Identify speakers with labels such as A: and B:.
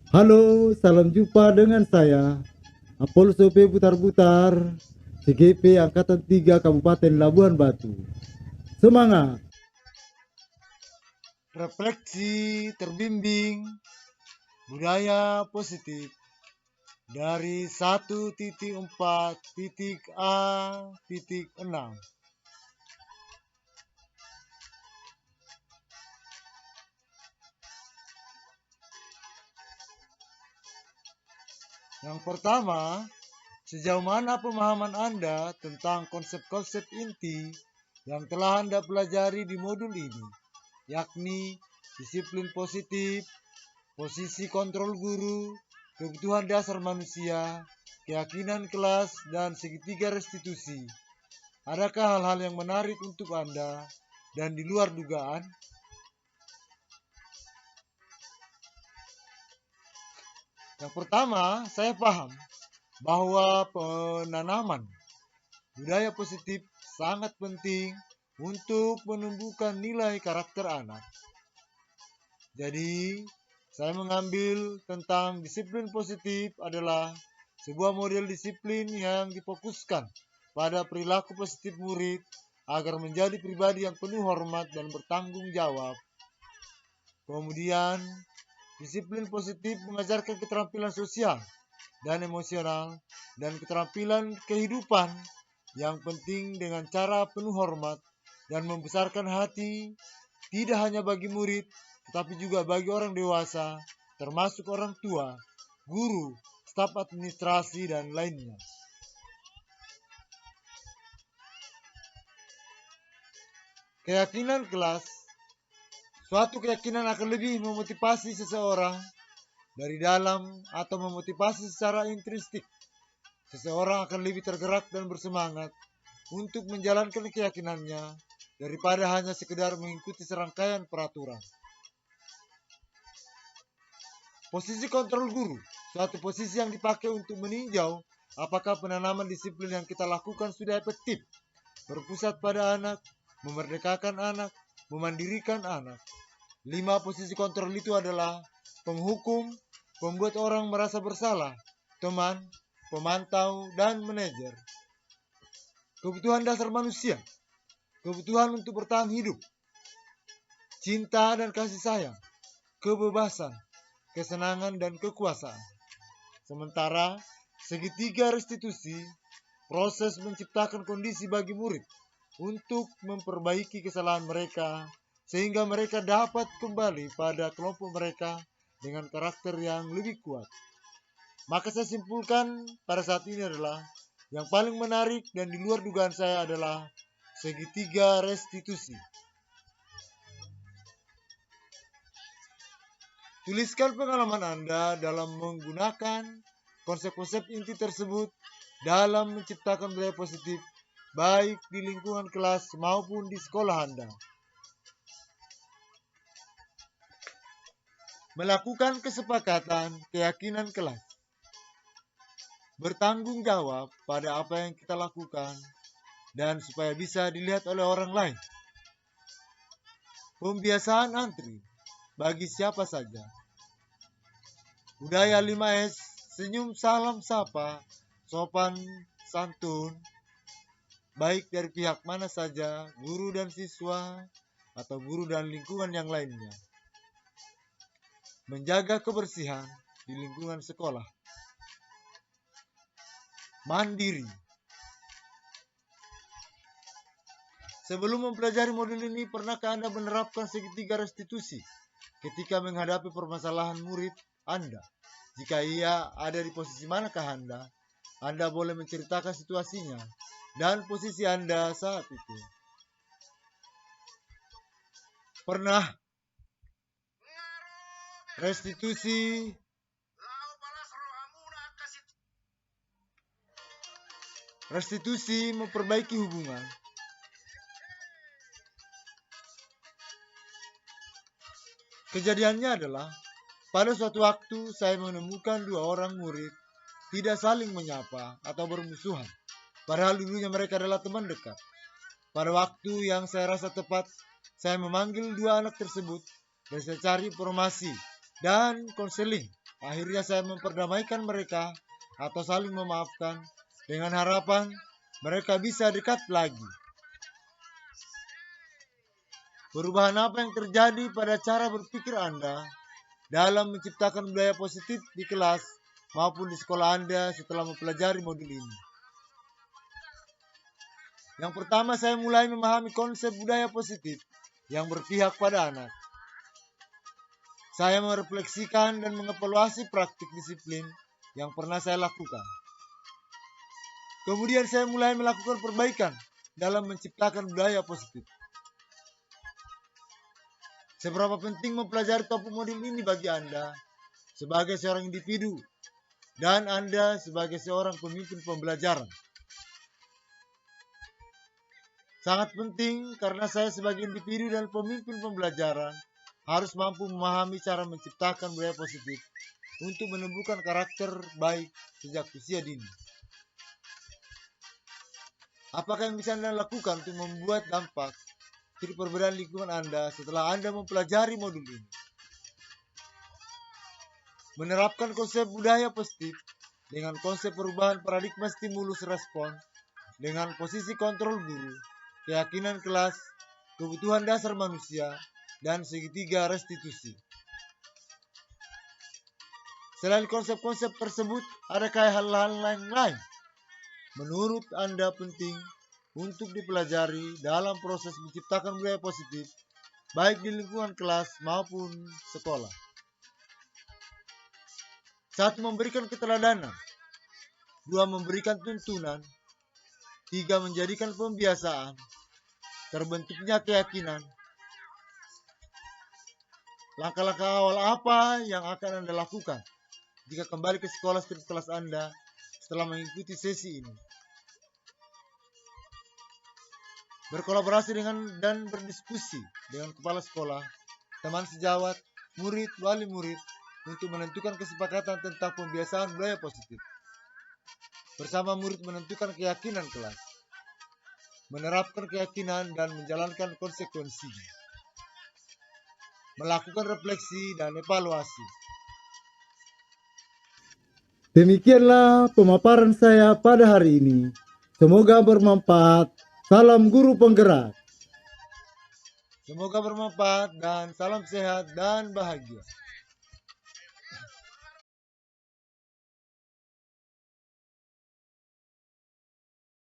A: Halo, salam jumpa dengan saya, Apollo Sope Butar-Butar, CGP Angkatan 3 Kabupaten Labuan Batu. Semangat!
B: Refleksi terbimbing budaya positif dari 1.4.A.6. Yang pertama, sejauh mana pemahaman Anda tentang konsep-konsep inti yang telah Anda pelajari di modul ini, yakni disiplin positif, posisi kontrol guru, kebutuhan dasar manusia, keyakinan kelas, dan segitiga restitusi. Adakah hal-hal yang menarik untuk Anda dan di luar dugaan? Yang pertama, saya paham bahwa penanaman budaya positif sangat penting untuk menumbuhkan nilai karakter anak. Jadi, saya mengambil tentang disiplin positif adalah sebuah model disiplin yang difokuskan pada perilaku positif murid agar menjadi pribadi yang penuh hormat dan bertanggung jawab. Kemudian, disiplin positif mengajarkan keterampilan sosial dan emosional dan keterampilan kehidupan yang penting dengan cara penuh hormat dan membesarkan hati tidak hanya bagi murid tetapi juga bagi orang dewasa termasuk orang tua, guru, staf administrasi dan lainnya. Keyakinan kelas. Suatu keyakinan akan lebih memotivasi seseorang dari dalam atau memotivasi secara intrinsik. Seseorang akan lebih tergerak dan bersemangat untuk menjalankan keyakinannya daripada hanya sekedar mengikuti serangkaian peraturan. Posisi kontrol guru, suatu posisi yang dipakai untuk meninjau apakah penanaman disiplin yang kita lakukan sudah efektif, berpusat pada anak, memerdekakan anak, memandirikan anak. 5 posisi kontrol itu adalah penghukum, pembuat orang merasa bersalah, teman, pemantau, dan manajer. Kebutuhan dasar manusia, kebutuhan untuk bertahan hidup, cinta dan kasih sayang, kebebasan, kesenangan, dan kekuasaan. Sementara segitiga restitusi, proses menciptakan kondisi bagi murid untuk memperbaiki kesalahan mereka sehingga mereka dapat kembali pada kelompok mereka dengan karakter yang lebih kuat. Maka saya simpulkan pada saat ini adalah yang paling menarik dan di luar dugaan saya adalah segitiga restitusi. Tuliskan pengalaman Anda dalam menggunakan konsep-konsep inti tersebut dalam menciptakan budaya positif baik di lingkungan kelas maupun di sekolah Anda. Melakukan kesepakatan keyakinan kelas. Bertanggung jawab pada apa yang kita lakukan dan supaya bisa dilihat oleh orang lain. Pembiasaan antri bagi siapa saja. Budaya 5S, senyum salam sapa, sopan santun, baik dari pihak mana saja, guru dan siswa, atau guru dan lingkungan yang lainnya. Menjaga kebersihan di lingkungan sekolah. Mandiri. Sebelum mempelajari modul ini, pernahkah Anda menerapkan segitiga restitusi ketika menghadapi permasalahan murid Anda? Jika iya, ada di posisi manakah Anda? Anda boleh menceritakan situasinya dan posisi Anda saat itu. Pernah restitusi memperbaiki hubungan. Kejadiannya adalah pada suatu waktu saya menemukan 2 orang murid tidak saling menyapa atau bermusuhan, padahal dulunya mereka adalah teman dekat. Pada waktu yang saya rasa tepat, saya memanggil 2 anak tersebut dan saya cari informasi dan konseling Akhirnya saya memperdamaikan mereka atau saling memaafkan dengan harapan mereka bisa dekat lagi. Perubahan apa yang terjadi pada cara berpikir Anda dalam menciptakan budaya positif di kelas maupun di sekolah Anda setelah mempelajari modul ini? Yang pertama, saya mulai memahami konsep budaya positif yang berpihak pada anak. Saya merefleksikan dan mengevaluasi praktik disiplin yang pernah saya lakukan. Kemudian saya mulai melakukan perbaikan dalam menciptakan budaya positif. Seberapa penting mempelajari topik modul ini bagi Anda sebagai seorang individu dan Anda sebagai seorang pemimpin pembelajaran? Sangat penting karena saya sebagai individu dan pemimpin pembelajaran harus mampu memahami cara menciptakan budaya positif untuk menumbuhkan karakter baik sejak usia dini. Apakah yang bisa Anda lakukan untuk membuat dampak dari perbedaan lingkungan Anda setelah Anda mempelajari modul ini? Menerapkan konsep budaya positif dengan konsep perubahan paradigma stimulus respon dengan posisi kontrol guru, keyakinan kelas, kebutuhan dasar manusia, dan segitiga restitusi. Selain konsep-konsep tersebut, adakah hal-hal lain menurut Anda penting untuk dipelajari dalam proses menciptakan budaya positif, baik di lingkungan kelas maupun sekolah? 1. Memberikan keteladanan. 2. Memberikan tuntunan. 3. Menjadikan pembiasaan. Terbentuknya keyakinan. Langkah-langkah awal apa yang akan Anda lakukan jika kembali ke sekolah setiap kelas Anda setelah mengikuti sesi ini? Berkolaborasi dengan dan berdiskusi dengan kepala sekolah, teman sejawat, murid, wali murid untuk menentukan kesepakatan tentang pembiasaan budaya positif. Bersama murid menentukan keyakinan kelas, menerapkan keyakinan dan menjalankan konsekuensinya. Melakukan refleksi dan evaluasi.
A: Demikianlah pemaparan saya pada hari ini. Semoga bermanfaat. Salam guru penggerak.
B: Semoga bermanfaat dan salam sehat dan bahagia.